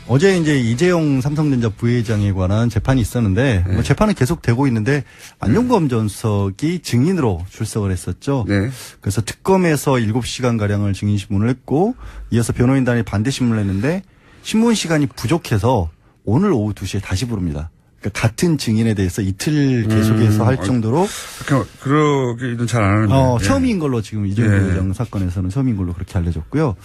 어제 이제 이재용 삼성전자 부회장에 관한 재판이 있었는데 뭐 재판은 계속 되고 있는데 안종범 전 수석이 증인으로 출석을 했었죠. 네. 그래서 특검에서 7시간 가량을 증인 신문을 했고 이어서 변호인단이 반대 신문을 했는데 신문 시간이 부족해서 오늘 오후 2시에 다시 부릅니다. 그러니까 같은 증인에 대해서 이틀 계속해서 할 정도로 그러기는 잘 안 하는데. 처음인 걸로 지금 이재용 부회장 사건에서는 처음인 걸로 그렇게 알려졌고요.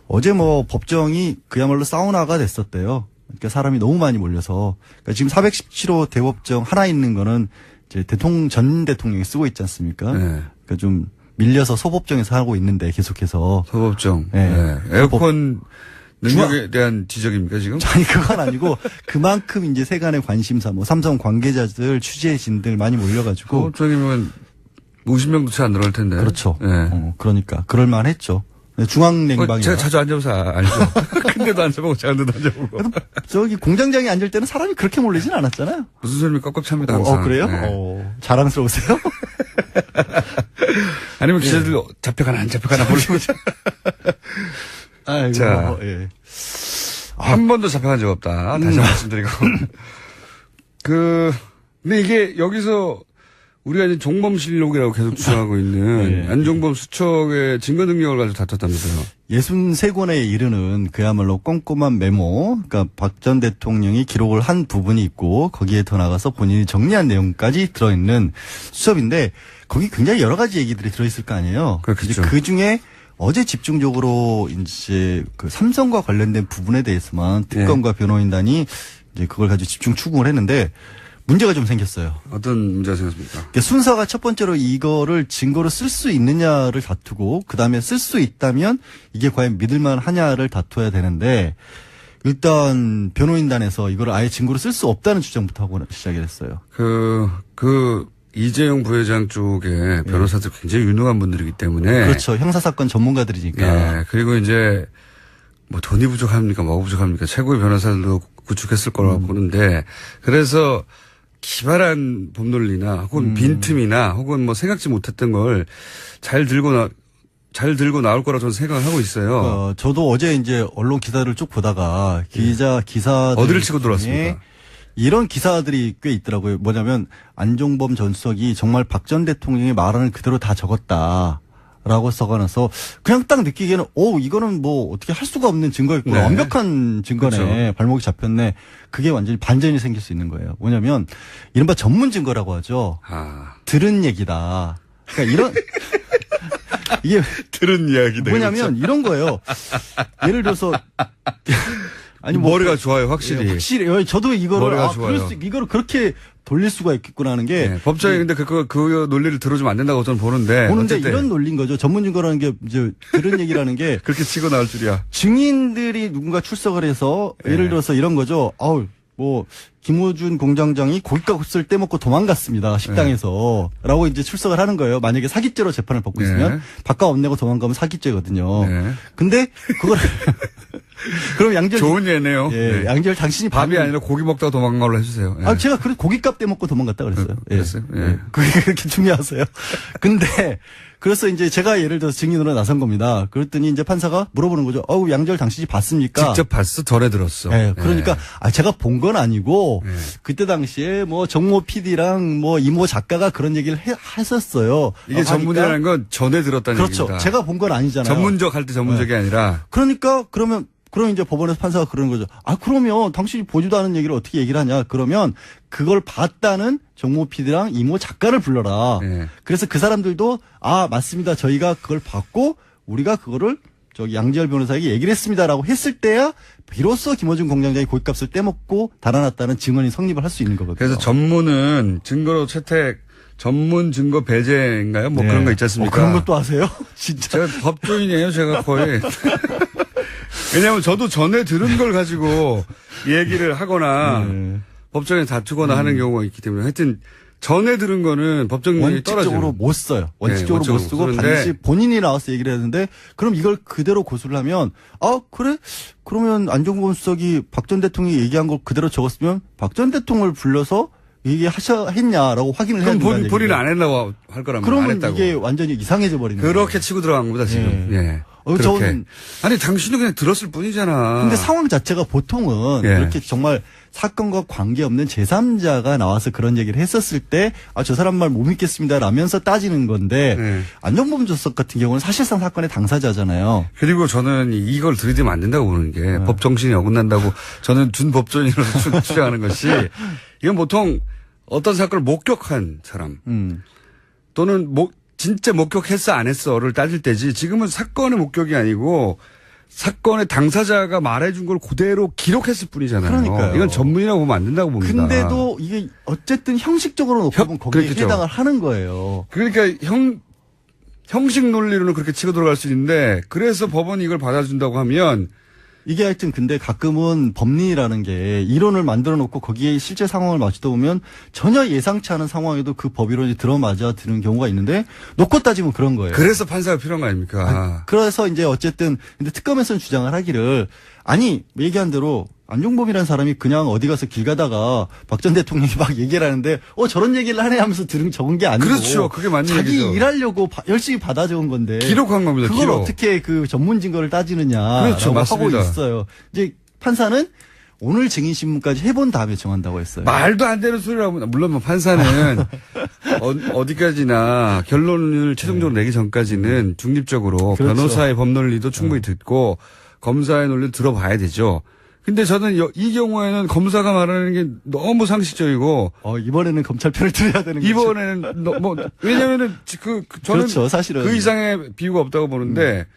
어제 뭐 법정이 그야말로 사우나가 됐었대요. 그러니까 사람이 너무 많이 몰려서 그러니까 지금 417호 대법정 하나 있는 거는 이제 전 대통령이 쓰고 있지 않습니까? 네. 그러니까 좀 밀려서 소법정에서 하고 있는데 계속해서 소법정. 네. 네. 에어컨 능력에 대한 지적입니까 지금? 아니 그건 아니고 그만큼 이제 세간의 관심사 뭐 삼성 관계자들 취재진들 많이 몰려가지고 소법정이면 50명도 채 안 들어갈 텐데. 그렇죠. 네. 그러니까 그럴만했죠. 중앙냉방이 제가 자주 앉아서 알죠. 큰데도 앉아보고 작은데도 앉아보고. 저기 공장장에 앉을 때는 사람이 그렇게 몰리진 않았잖아요. 무슨 소리면 꽉꽉 찹니다 항상. 그래요? 네. 자랑스러우세요? 아니면 기자들 잡혀가나 안 잡혀가나 모르고. 아이고, 자, 예. 한 번도 잡혀간 적 없다. 다시 말씀드리고. 근데 이게 여기서 우리가 이제 종범실록이라고 계속 주장하고 있는 안종범 수척의 증거 능력을 가지고 다퉜다면서요. 63권에 이르는 그야말로 꼼꼼한 메모, 그러니까 박 전 대통령이 기록을 한 부분이 있고 거기에 더 나가서 본인이 정리한 내용까지 들어있는 수첩인데 거기 굉장히 여러 가지 얘기들이 들어있을 거 아니에요. 그렇겠죠. 그 중에 어제 집중적으로 이제 그 삼성과 관련된 부분에 대해서만 특검과 변호인단이 이제 그걸 가지고 집중 추궁을 했는데 문제가 좀 생겼어요. 어떤 문제가 생겼습니까? 그러니까 순서가 첫 번째로 이거를 증거로 쓸 수 있느냐를 다투고 그다음에 쓸 수 있다면 이게 과연 믿을만 하냐를 다투어야 되는데 일단 변호인단에서 이걸 아예 증거로 쓸 수 없다는 주장부터 하고 시작을 했어요. 이재용 부회장 쪽에 변호사들 굉장히 유능한 분들이기 때문에. 그렇죠. 형사사건 전문가들이니까. 네. 그리고 이제 뭐 돈이 부족합니까? 뭐가 부족합니까? 최고의 변호사들도 구축했을 거라고 보는데 그래서 기발한 법논리나 혹은 빈틈이나 혹은 뭐 생각지 못했던 걸 잘 들고 나올 거라고 저는 생각을 하고 있어요. 저도 어제 이제 언론 기사를 쭉 보다가 기사들 어디를 치고 들어왔습니까? 이런 기사들이 꽤 있더라고요. 뭐냐면 안종범 전 수석이 정말 박 전 대통령의 말안을 그대로 다 적었다라고 써가면서 그냥 딱 느끼기에는 이거는 뭐 어떻게 할 수가 없는 증거였구나. 네. 완벽한 증거네. 그렇죠. 발목이 잡혔네. 그게 완전히 반전이 생길 수 있는 거예요. 뭐냐면 이른바 전문 증거라고 하죠. 들은 얘기다. 그러니까 이런 이게 들은 이야기다. 뭐냐면 이런 거예요. 예를 들어서 아니 머리가 좋아요, 확실히. 확실히 저도 이거를 좋아요. 이거를 그렇게 돌릴 수가 있겠구나 하는 게 법정에 근데 그 논리를 들어주면 안 된다고 저는 보는데 이런 논리인 거죠. 전문 증거라는 게 이제 들은 얘기라는 게 그렇게 치고 나올 줄이야. 증인들이 누군가 출석을 해서 예를 들어서 이런 거죠. 김호준 공장장이 고깃값을 떼먹고 도망갔습니다. 식당에서. 라고 이제 출석을 하는 거예요. 만약에 사기죄로 재판을 받고 있으면 밥값 안 내고 도망가면 사기죄거든요. 근데 그걸 그럼 양절 좋은 예네요. 양절 당신이 밥이 아니라 고기 먹다가 도망간 걸로 해주세요. 제가 고깃값 떼먹고 도망갔다 그랬어요. 그랬어요? 그게 그렇게 중요하세요. 근데 그래서 이제 제가 예를 들어서 증인으로 나선 겁니다. 그랬더니 이제 판사가 물어보는 거죠. 양절 당신이 봤습니까? 직접 봤어? 전에 들었어. 그러니까 제가 본 건 아니고 그때 당시에 뭐 정모 PD랑 뭐 이모 작가가 그런 얘기를 했었어요. 이게 전문이라는 건 전에 들었다는 그렇죠. 얘기입니다. 제가 본 건 아니잖아요. 전문적 할 때 전문적이 아니라. 그러니까 그럼 이제 법원에서 판사가 그러는 거죠. 그러면 당신이 보지도 않은 얘기를 어떻게 얘기를 하냐. 그러면 그걸 봤다는 정모 PD랑 이모 작가를 불러라. 그래서 그 사람들도 맞습니다. 저희가 그걸 봤고 우리가 그거를 양지열 변호사에게 얘기를 했습니다라고 했을 때야 비로소 김호준 공장장이 고깃값을 떼먹고 달아났다는 증언이 성립을 할 수 있는 거거든요. 그래서 전문은 증거로 채택 전문 증거 배제인가요? 뭐 그런 거 있지 않습니까? 그런 것도 아세요? 진짜. 제가 법조인이에요. 제가 거의. 왜냐하면 저도 전에 들은 걸 가지고 얘기를 하거나 법정에 다투거나 하는 경우가 있기 때문에 하여튼 전에 들은 거는 법정률이 떨어져요. 원칙적으로 못 써요. 원칙적으로 못 쓰고 반드시 본인이 나와서 얘기를 해야 되는데 그럼 이걸 그대로 고수를 하면 그래? 그러면 안종범 수석이 박 전 대통령이 얘기한 걸 그대로 적었으면 박 전 대통령을 불러서 했냐라고 확인을 해야 된다는 그럼 본인은 안 했다고 할 거라면 그러면 안 했다고. 이게 완전히 이상해져 버리는 거예요. 그렇게 치고 들어간 겁니다 지금. 저는 아니 당신도 그냥 들었을 뿐이잖아. 근데 상황 자체가 보통은 예. 이렇게 정말 사건과 관계없는 제3자가 나와서 그런 얘기를 했었을 때 저 사람 말 못 믿겠습니다 라면서 따지는 건데 예. 안종범 주석 같은 경우는 사실상 사건의 당사자잖아요. 그리고 저는 이걸 들이대면 안 된다고 보는 게 법 정신이 어긋난다고 저는 준법조인으로서 주장하는 것이 이건 보통 어떤 사건을 목격한 사람 또는 진짜 목격했어 안 했어를 따질 때지 지금은 사건의 목격이 아니고 사건의 당사자가 말해준 걸 그대로 기록했을 뿐이잖아요. 그러니까요. 이건 전문이라고 보면 안 된다고 봅니다. 근데도 이게 어쨌든 형식적으로 놓고 보면 거기에 그렇겠죠. 해당을 하는 거예요. 그러니까 형식 논리로는 그렇게 치고 들어갈 수 있는데 그래서 법원이 이걸 받아준다고 하면 이게 하여튼 근데 가끔은 법리라는 게 이론을 만들어 놓고 거기에 실제 상황을 맞추다 보면 전혀 예상치 않은 상황에도 그 법이론이 들어맞아 드는 경우가 있는데 놓고 따지면 그런 거예요. 그래서 판사가 필요한 거 아닙니까? 그래서 이제 어쨌든 근데 특검에서는 주장을 하기를 아니 얘기한 대로 안종범이라는 사람이 그냥 어디 가서 길 가다가 박 전 대통령이 막 얘기를 하는데 저런 얘기를 하네 하면서 적은 게 아니고 그렇죠. 그게 맞는 자기 얘기죠. 일하려고 열심히 받아 적은 건데 기록한 겁니다. 그걸 기록. 어떻게 그 전문 증거를 따지느냐라고 그렇죠. 하고 맞습니다. 있어요. 이제 판사는 오늘 증인 신문까지 해본 다음에 정한다고 했어요. 말도 안 되는 소리라고. 물론 뭐 판사는 어디까지나 결론을 최종적으로 내기 전까지는 중립적으로 그렇죠. 변호사의 법 논리도 충분히 듣고 검사의 논리도 들어봐야 되죠. 근데 저는 이 경우에는 검사가 말하는 게 너무 상식적이고 이번에는 검찰 편을 들어야 되는 거죠. 이번에는 왜냐면은 저는 그렇죠, 사실은. 그 이상의 비유가 없다고 보는데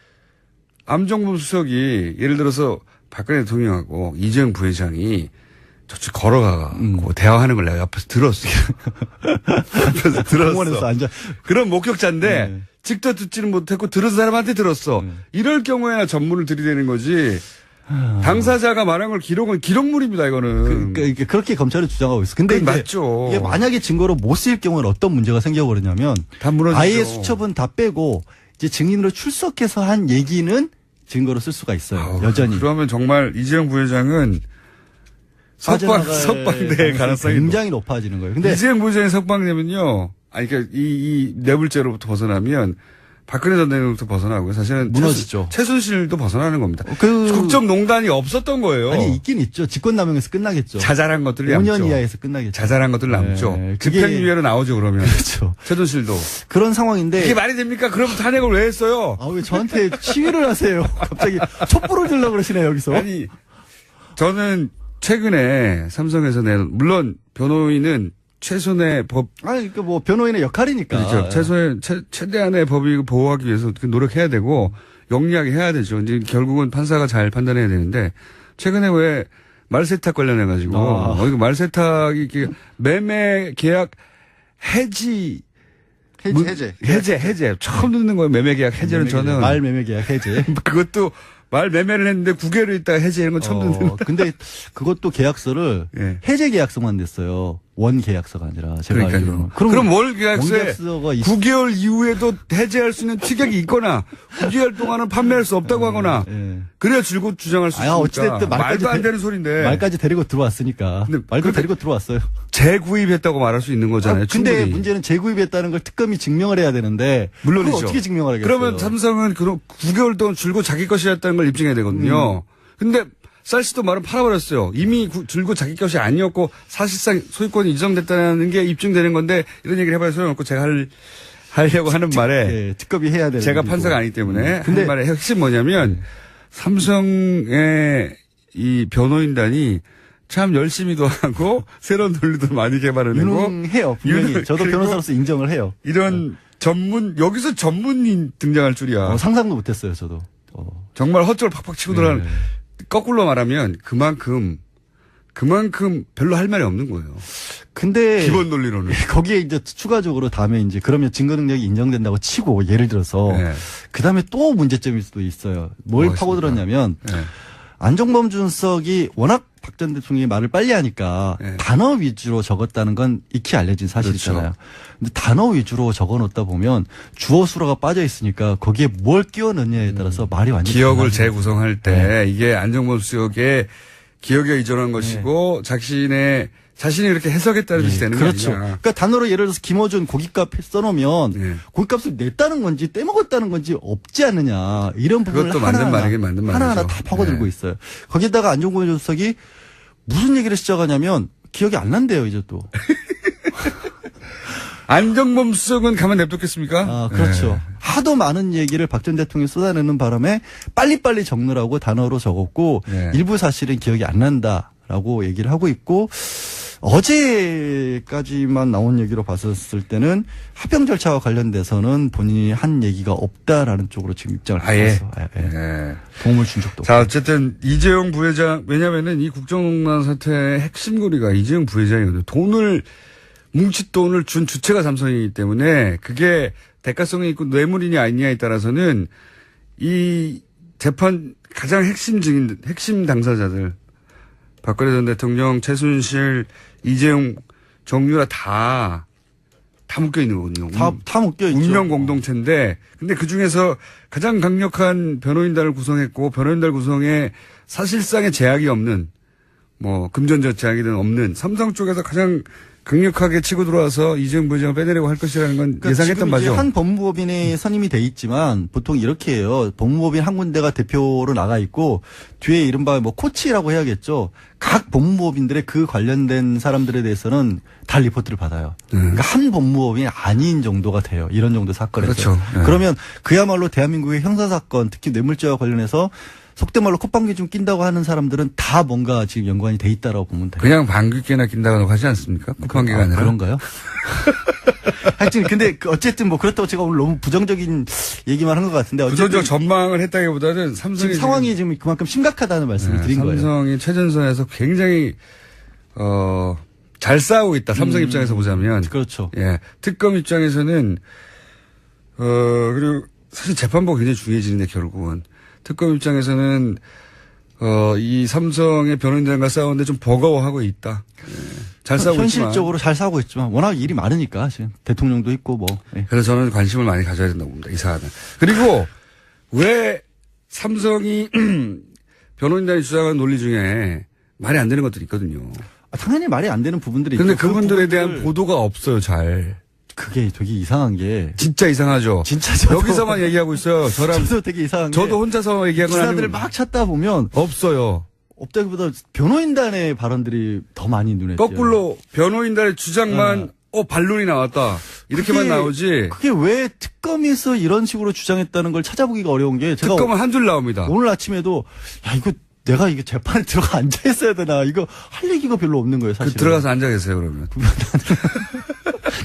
안종범 수석이 예를 들어서 박근혜 대통령하고 이재용 부회장이 저쪽 걸어가고 대화하는 걸 내가 옆에서 들었어. 옆에서 들었어. 공원에서 앉아. 그런 목격자인데 직접 듣지는 못했고 들은 사람한테 들었어. 이럴 경우에나 전문을 들이대는 거지. 당사자가 말한 걸 기록물입니다, 이거는. 그러니까 그렇게 검찰은 주장하고 있어. 근데 이제 맞죠. 이게 만약에 증거로 못 쓰일 경우는 어떤 문제가 생겨버리냐면 다 무너지죠. 아예 수첩은 다 빼고 이제 증인으로 출석해서 한 얘기는 증거로 쓸 수가 있어요. 여전히. 그러면 정말 이재용 부회장은 석방될 가능성이 굉장히 높아지는 거예요. 근데 이재용 부회장이 석방되면요. 그러니까 이 뇌물죄로부터 벗어나면 박근혜 전 대통령부터 벗어나고요. 사실은 무너지죠. 최순실도 벗어나는 겁니다. 국정농단이 없었던 거예요. 아니 있긴 있죠. 직권남용에서 끝나겠죠. 자잘한 것들이 5년 남죠. 이하에서 끝나겠죠. 자잘한 것들 남죠. 네, 집행유예로 나오죠 그러면. 그렇죠. 최순실도. 그런 상황인데 이게 말이 됩니까? 그럼 탄핵을 왜 했어요? 왜 저한테 시위를 하세요? 갑자기 촛불을 들려고 그러시네요 여기서. 아니 저는 최근에 삼성에서 물론 변호인은 최선의 법. 그러니까 뭐 변호인의 역할이니까. 그렇죠. 최대한의 법이 보호하기 위해서 노력해야 되고 영리하게 해야 되죠. 이제 결국은 판사가 잘 판단해야 되는데 최근에 왜 말세탁 관련해가지고 말세탁이 이렇게 매매 계약 해제. 처음 듣는 거예요. 매매 계약 해제는 저는. 말 매매 계약 해제. 그것도 말 매매를 했는데 9개월 있다가 해제하는 건 처음 듣는. 근데 그것도 계약서를 해제 계약서만 냈어요. 원 계약서가 아니라 제가 알기로는. 그럼 월 계약서에 9개월 9개월 이후에도 해제할 수 있는 특약이 있거나 9개월 동안은 판매할 수 없다고 하거나 그래야 줄곧 주장할 수 있으니까. 어찌됐든 말도 안 되는 소리인데. 말까지 데리고 들어왔으니까. 말도 데리고 들어왔어요. 재구입했다고 말할 수 있는 거잖아요. 근데 충분히. 문제는 재구입했다는 걸 특검이 증명을 해야 되는데. 물론이죠. 어떻게 증명을 하겠어요? 그러면 삼성은 9개월 동안 줄곧 자기 것이었다는 걸 입증해야 되거든요. 근데 쌀시도 말은 팔아버렸어요. 이미 줄곧 자기 것이 아니었고 사실상 소유권이 이전됐다는 게 입증되는 건데 이런 얘기를 해봐야 소용없고 제가 하려고 하는 말에 특검이 해야 되는 제가 판사가 아니기 때문에 근데 하는 말의 핵심 뭐냐면 삼성의 이 변호인단이 참 열심히도 하고 새로운 논리도 많이 개발을 하고 유능해요. 분명히 저도 변호사로서 인정을 해요. 이런 여기서 전문인 등장할 줄이야. 상상도 못했어요. 저도. 정말 헛절 팍팍 치고 들어가는. 거꾸로 말하면 그만큼 별로 할 말이 없는 거예요. 근데 기본 논리로는 거기에 이제 추가적으로 다음에 이제 그러면 증거 능력이 인정된다고 치고 예를 들어서 그 다음에 또 문제점일 수도 있어요. 뭘 파고들었냐면 안종범 준석이 워낙 박 전 대통령이 말을 빨리 하니까 단어 위주로 적었다는 건 익히 알려진 사실이잖아요. 그렇죠. 근데 단어 위주로 적어놓다 보면 주어 수로가 빠져 있으니까 거기에 뭘 끼워 넣느냐에 따라서 말이 완전히 기억을 재구성할 때 이게 안종범 수석의 기억에 의존한 것이고 자신이 그렇게 해석했다는 뜻이 되는 그렇죠. 거 아니냐. 그러니까 단어로 예를 들어서 김어준 고깃값 써놓으면 고깃값을 냈다는 건지 떼먹었다는 건지 없지 않느냐. 이런 부분을 그것도 맞는 말이긴 맞는 말이죠. 하나하나 다 파고들고 있어요. 거기다가 안종범 주석이 무슨 얘기를 시작하냐면 기억이 안 난대요, 이제 또. 안종범 수석은 가만 냅뒀겠습니까? 아, 그렇죠. 하도 많은 얘기를 박 전 대통령이 쏟아내는 바람에 빨리빨리 적느라고 단어로 적었고 일부 사실은 기억이 안 난다라고 얘기를 하고 있고 어제까지만 나온 얘기로 봤었을 때는 합병 절차와 관련돼서는 본인이 한 얘기가 없다라는 쪽으로 지금 입장을 바꿨어요. 도움을 준 적도 없고. 자, 어쨌든 이재용 부회장, 왜냐면은 이 국정농단 사태의 핵심고리가 이재용 부회장이거든요. 뭉칫돈을 준 주체가 삼성이기 때문에 그게 대가성이 있고 뇌물이냐 아니냐에 따라서는 이 재판 가장 핵심 당사자들 박근혜 전 대통령, 최순실, 이재용, 정유라 다 묶여 있는 거거든요. 다 묶여 있죠. 운명 공동체인데, 근데 그 중에서 가장 강력한 변호인단을 구성했고, 변호인단 구성에 사실상의 제약이 없는, 금전적 제약이든 없는 삼성 쪽에서 가장 강력하게 치고 들어와서 이재용 부회장을 빼내려고 할 것이라는 건 그러니까 예상했던 바죠. 한 법무법인이 선임이 돼 있지만 보통 이렇게 해요. 법무법인 한 군데가 대표로 나가 있고 뒤에 이른바 코치라고 해야겠죠. 각 법무법인들의 그 관련된 사람들에 대해서는 다 리포트를 받아요. 그러니까 한 법무법인이 아닌 정도가 돼요. 이런 정도 사건에서. 그렇죠. 그러면 그야말로 대한민국의 형사사건 특히 뇌물죄와 관련해서 속된 말로 콧방귀 좀 낀다고 하는 사람들은 다 뭔가 지금 연관이 돼 있다라고 보면 돼요. 그냥 방귀깨나 낀다고 하지 않습니까? 콧방귀가 아니라. 그런가요? 하여튼 근데 어쨌든 그렇다고 제가 오늘 너무 부정적인 얘기만 한 것 같은데 부정적 전망을 했다기보다는 삼성이 지금 상황이 지금 그만큼 심각하다는 말씀을 드린 거예요. 삼성이 최전선에서 굉장히 잘 싸우고 있다. 삼성 입장에서 보자면. 그렇죠. 예. 특검 입장에서는 그리고 사실 재판부가 굉장히 중요해지는데 결국은 특검 입장에서는 이 삼성의 변호인단과 싸우는데 좀 버거워하고 있다. 예. 잘 싸우고 있지만. 현실적으로 잘 싸우고 있지만 워낙 일이 많으니까 지금 대통령도 있고 예. 그래서 저는 관심을 많이 가져야 된다고 봅니다. 이 사안은. 그리고 왜 삼성이 변호인단이 주장하는 논리 중에 말이 안 되는 것들이 있거든요. 당연히 말이 안 되는 부분들이 근데 있고 그분들에 대한 보도가 없어요. 잘. 그게 되게 이상한 게 진짜 이상하죠. 진짜 저도 여기서만 얘기하고 있어요. 저도 되게 이상한 게 저도 혼자서 얘기한 건 기사들을 막 찾다 보면 없어요. 없다기보다 변호인단의 발언들이 더 많이 눈에 거꾸로 변호인단의 주장만 반론이 나왔다. 이렇게만 나오지. 그게 왜 특검에서 이런 식으로 주장했다는 걸 찾아보기가 어려운 게 제가 특검은 한 줄 나옵니다. 오늘 아침에도 내가 이거 재판에 들어가 앉아 있어야 되나 이거 할 얘기가 별로 없는 거예요. 사실. 들어가서 앉아 계세요 그러면.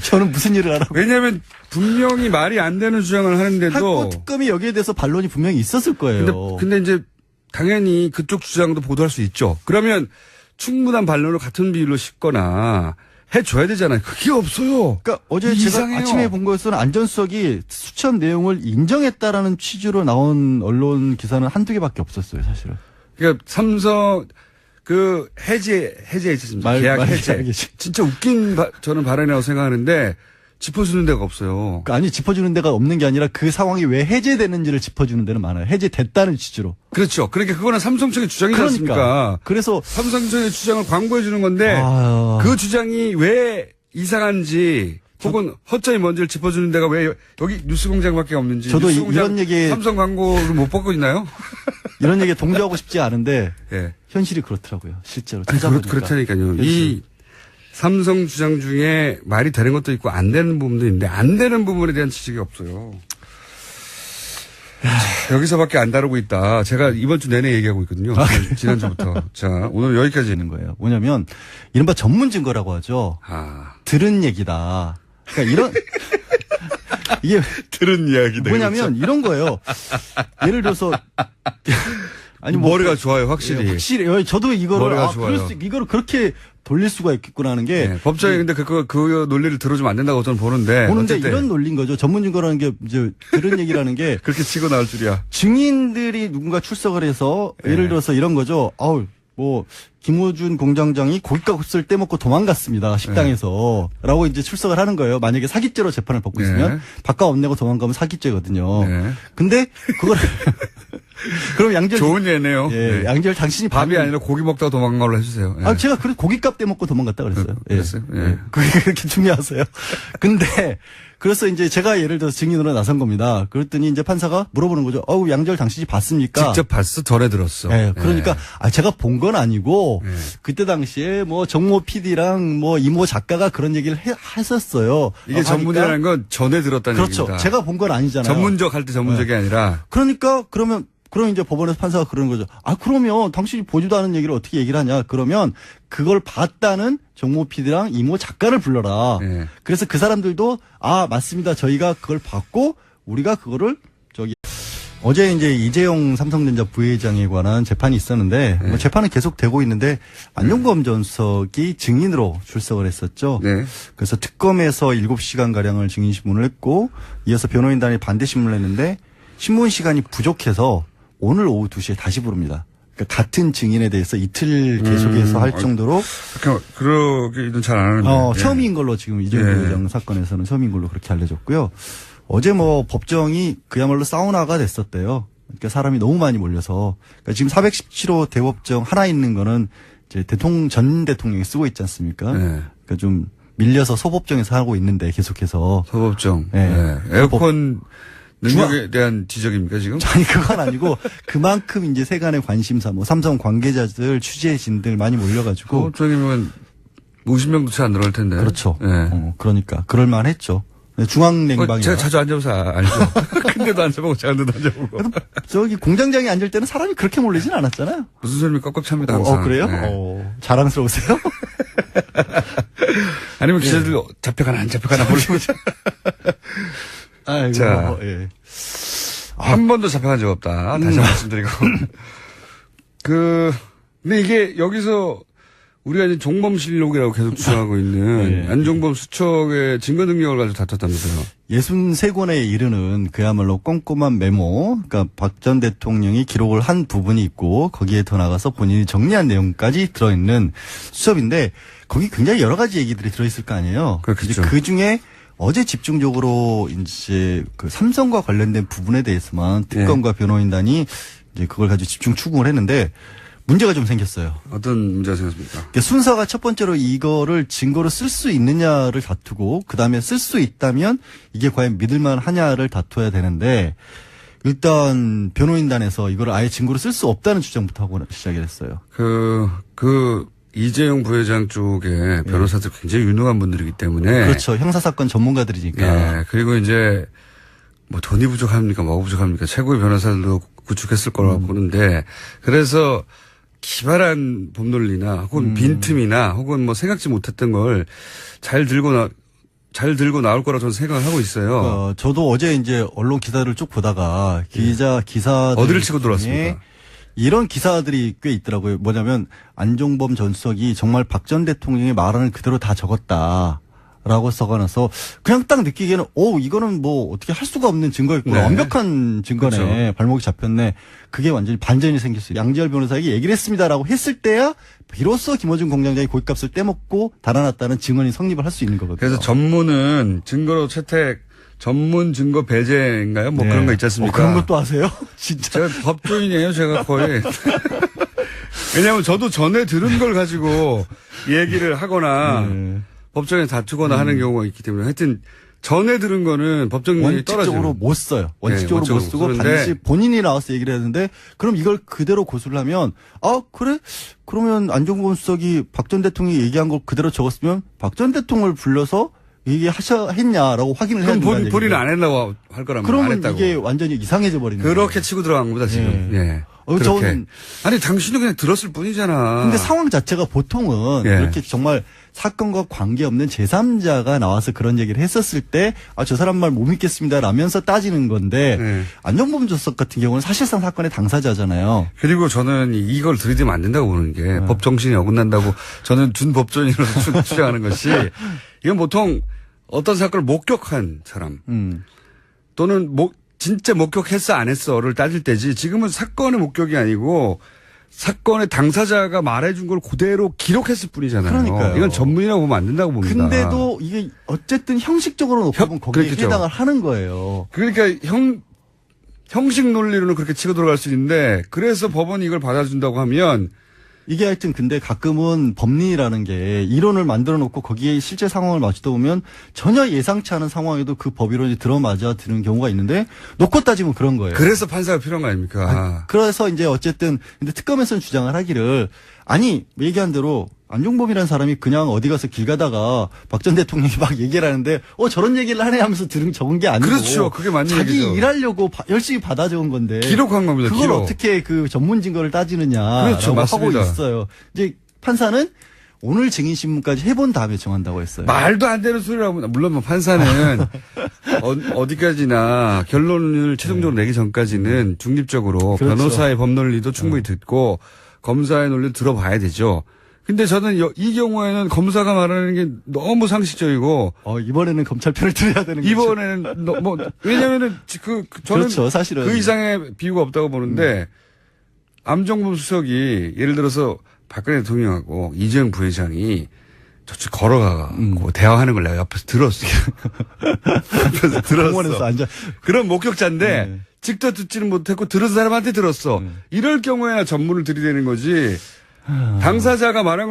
저는 무슨 일을 하라고. 왜냐하면 분명히 말이 안 되는 주장을 하는데도 특검이 여기에 대해서 반론이 분명히 있었을 거예요. 근데 이제 당연히 그쪽 주장도 보도할 수 있죠. 그러면 충분한 반론을 같은 비율로 싣거나 해줘야 되잖아요. 그게 없어요. 그러니까 어제 이상해요. 제가 아침에 본 것은 안전수석이 수첩 내용을 인정했다라는 취지로 나온 언론 기사는 한두 개밖에 없었어요, 사실은. 그러니까 삼성 해제 있었습니다. 계약 해제. 진짜 웃긴 저는 발언이라고 생각하는데 짚어주는 데가 없어요. 아니 짚어주는 데가 없는 게 아니라 그 상황이 왜 해제되는지를 짚어주는 데는 많아요. 해제됐다는 취지로. 그렇죠. 그러니까 그거는 삼성 측의 주장이지 않습니까? 그래서 삼성 측의 주장을 광고해 주는 건데 그 주장이 왜 이상한지 혹은 허점이 뭔지를 짚어주는 데가 왜 여기 뉴스공장밖에 없는지. 저도 이런 얘기 삼성 광고를 못 받고 있나요? 이런 얘기에 동조하고 싶지 않은데 네. 현실이 그렇더라고요. 실제로 찾아보니까. 그렇다니까요. 이 삼성 주장 중에 말이 되는 것도 있고 안 되는 부분도 있는데 안 되는 부분에 대한 지적이 없어요. 자, 여기서밖에 안 다루고 있다. 제가 이번 주 내내 얘기하고 있거든요. 지난주부터. 자, 오늘 여기까지 있는 거예요. 뭐냐면 이른바 전문 증거라고 하죠. 들은 얘기다. 그러니까 이런 이게 들은 이야기다. 뭐냐면 이런 거예요. 예를 들어서 아니 머리가 좋아요, 확실히. 확실히 저도 이거를 머리가 좋아요. 이거를 그렇게 돌릴 수가 있겠구나 하는 게 네, 법정에 근데 그 논리를 들어주면 안 된다고 저는 보는데 이런 논리인 거죠. 전문 증거라는 게 이제 들은 얘기라는 게 그렇게 치고 나올 줄이야. 증인들이 누군가 출석을 해서 예를 들어서 이런 거죠. 김호준 공장장이 고깃값을 떼먹고 도망갔습니다. 식당에서. 라고 이제 출석을 하는 거예요. 만약에 사기죄로 재판을 받고 있으면 밥값 안 내고 도망가면 사기죄거든요. 근데 그걸 그럼 양절 좋은 예네요. 예, 양절 당신이 밥이 아니라 고기 먹다가 도망간 걸로 해주세요. 아, 제가 그래서 고깃값 떼먹고 도망갔다 그랬어요. 그랬어요? 예. 그게 그렇게 중요하세요. 근데 그래서 이제 제가 예를 들어서 증인으로 나선 겁니다. 그랬더니 이제 판사가 물어보는 거죠. 양절 당신이 봤습니까? 직접 봤어? 전에 들었어? 네, 그러니까 제가 본 건 아니고 그때 당시에 뭐 정모 PD랑 뭐 이모 작가가 그런 얘기를 했었어요. 이게 전문이라는 건 전에 들었다는 그렇죠. 얘기입니다. 제가 본 건 아니잖아요. 전문적 할 때 전문적이 아니라. 그러니까 그럼 이제 법원에서 판사가 그러는 거죠. 그러면 당신이 보지도 않은 얘기를 어떻게 얘기를 하냐. 그러면 그걸 봤다는 정모 PD랑 이모 작가를 불러라. 그래서 그 사람들도 맞습니다. 저희가 그걸 봤고 우리가 그거를 어제 이제 이재용 삼성전자 부회장에 관한 재판이 있었는데 뭐 재판은 계속 되고 있는데 안종범 전 수석이 증인으로 출석을 했었죠. 그래서 특검에서 7시간 가량을 증인 신문을 했고 이어서 변호인단이 반대 신문을 했는데 신문 시간이 부족해서 오늘 오후 2시에 다시 부릅니다. 그러니까 같은 증인에 대해서 이틀 계속해서 할 정도로 그러기는 잘 안 하는데 처음인 걸로 지금 이재용 부회장 사건에서는 처음인 걸로 그렇게 알려졌고요. 어제 뭐 법정이 그야말로 사우나가 됐었대요. 그러니까 사람이 너무 많이 몰려서 그러니까 지금 417호 대법정 하나 있는 거는 이제 전 대통령이 쓰고 있지 않습니까? 그러니까 좀 밀려서 소법정에서 하고 있는데 계속해서 소법정. 에어컨 능력에 대한 지적입니까 지금? 아니 그건 아니고 그만큼 이제 세간의 관심사 뭐 삼성 관계자들 취재진들 많이 몰려가지고 소법정이면 50명도 채 안 들어갈 텐데. 그렇죠. 그러니까 그럴만했죠. 중앙냉방이 제가 자주 앉아봐서 알죠. 근데도 앉아보고 작은데도 앉아보고. 저기 공장장이 앉을 때는 사람이 그렇게 몰리진 않았잖아요. 무슨 소리입니 꽉꽉 찹니다 항상. 그래요? 자랑스러우세요? 아니면 기자들 잡혀가나 안 잡혀가나 모르고. 자, 한 번도 잡혀간 적 없다. 다시 말씀드리고. 근데 이게 여기서 우리가 이제 종범실록이라고 계속 주장하고 있는 안종범 수척의 증거 능력을 가지고 다퉜다면서요. 63권에 이르는 그야말로 꼼꼼한 메모, 그러니까 박 전 대통령이 기록을 한 부분이 있고 거기에 더 나가서 본인이 정리한 내용까지 들어있는 수첩인데 거기 굉장히 여러 가지 얘기들이 들어있을 거 아니에요. 그렇겠죠. 그 중에 어제 집중적으로 이제 그 삼성과 관련된 부분에 대해서만 특검과 변호인단이 이제 그걸 가지고 집중 추궁을 했는데 문제가 좀 생겼어요. 어떤 문제가 생겼습니까? 그러니까 순서가 첫 번째로 이거를 증거로 쓸 수 있느냐를 다투고 그다음에 쓸 수 있다면 이게 과연 믿을만 하냐를 다투어야 되는데 일단 변호인단에서 이걸 아예 증거로 쓸 수 없다는 주장부터 하고 시작을 했어요. 이재용 부회장 쪽에 변호사들 굉장히 유능한 분들이기 때문에. 그렇죠. 형사사건 전문가들이니까. 네. 그리고 이제 뭐 돈이 부족합니까? 뭐가 부족합니까? 최고의 변호사들도 구축했을 거라고 보는데 그래서 기발한 법논리나 혹은 빈틈이나 혹은 뭐 생각지 못했던 걸 잘 들고 나올 거라고 저는 생각을 하고 있어요. 저도 어제 이제 언론 기사를 쭉 보다가 기사들 어디를 치고 들어왔습니까? 이런 기사들이 꽤 있더라고요. 뭐냐면 안종범 전 수석이 정말 박 전 대통령의 말안을 그대로 다 적었다라고 써가면서 그냥 딱 느끼기에는 이거는 뭐 어떻게 할 수가 없는 증거였구나. 완벽한 증거네. 그렇죠. 발목이 잡혔네. 그게 완전히 반전이 생겼어요. 양지열 변호사에게 얘기를 했습니다라고 했을 때야 비로소 김호준 공장장이 고깃값을 떼먹고 달아났다는 증언이 성립을 할 수 있는 거거든요. 그래서 전문은 증거로 채택 전문 증거 배제인가요? 뭐 그런 거 있지 않습니까? 그런 것도 아세요? 진짜. 제가 법조인이에요, 제가 거의. 왜냐하면 저도 전에 들은 걸 가지고 얘기를 하거나 법정에 다투거나 하는 경우가 있기 때문에 하여튼 전에 들은 거는 법정률이 떨어져요. 원칙적으로 못 써요. 원칙적으로 못 쓰고 반드시 본인이 나와서 얘기를 했는데 그럼 이걸 그대로 고수를 하면 그래? 그러면 안종범 수석이 박 전 대통령이 얘기한 걸 그대로 적었으면 박 전 대통령을 불러서 했냐라고 확인을 해야 된다는 얘기죠. 본인은 안 했다고 할 거라면 그러면 안 했다고. 이게 완전히 이상해져 버리는 거예요. 그렇게 치고 들어간 겁니다 지금. 예. 그렇게. 아니 당신은 그냥 들었을 뿐이잖아. 근데 상황 자체가 보통은 이렇게 정말 사건과 관계없는 제3자가 나와서 그런 얘기를 했었을 때 저 사람 말 못 믿겠습니다 라면서 따지는 건데 안종범 수석 같은 경우는 사실상 사건의 당사자잖아요. 그리고 저는 이걸 들이대면 안 된다고 보는 게 법 정신이 어긋난다고 저는 준법조인으로서 주장하는 것이 이건 보통 어떤 사건을 목격한 사람 또는 진짜 목격했어 안 했어를 따질 때지 지금은 사건의 목격이 아니고 사건의 당사자가 말해준 걸 그대로 기록했을 뿐이잖아요. 그러니까요. 이건 전문이라고 보면 안 된다고 봅니다. 근데도 이게 어쨌든 형식적으로 놓고 보면 거기에 그렇겠죠. 해당을 하는 거예요. 그러니까 형식 논리로는 그렇게 치고 들어갈 수 있는데 그래서 법원이 이걸 받아준다고 하면 이게 하여튼 근데 가끔은 법리라는 게 이론을 만들어 놓고 거기에 실제 상황을 맞추다 보면 전혀 예상치 않은 상황에도 그 법이론이 들어맞아 드는 경우가 있는데 놓고 따지면 그런 거예요. 그래서 판사가 필요한 거 아닙니까? 그래서 이제 어쨌든 근데 특검에서는 주장을 하기를 아니 얘기한 대로 안종범이라는 사람이 그냥 어디 가서 길 가다가 박 전 대통령이 막 얘기를 하는데 저런 얘기를 하네 하면서 적은 게 아니고 그렇죠. 그게 맞는 자기 얘기죠. 일하려고 열심히 받아 적은 건데 기록한 겁니다. 그걸 기록. 어떻게 그 전문 증거를 따지느냐 그렇죠. 하고 맞습니다. 있어요. 이제 판사는 오늘 증인 신문까지 해본 다음에 정한다고 했어요. 말도 안 되는 소리라고 물론 뭐 판사는 어디까지나 결론을 최종적으로 내기 전까지는 중립적으로 그렇죠. 변호사의 법 논리도 충분히 듣고 검사의 논리도 들어봐야 되죠. 근데 저는 이 경우에는 검사가 말하는 게 너무 상식적이고 이번에는 검찰 편을 들어야 되는 거죠. 이번에는 왜냐면은 저는 그렇죠, 사실은. 그 이상의 비유가 없다고 보는데 암정범 수석이 예를 들어서 박근혜 대통령하고 이재용 부회장이 저쪽 걸어가고 대화하는 걸 내가 옆에서 들었어. 옆에서 들었어. 공원에서 앉아. 그런 목격자인데 네. 직접 듣지는 못했고 들은 사람한테 들었어. 이럴 경우에나 전문을 들이대는 거지. 당사자가 말한 걸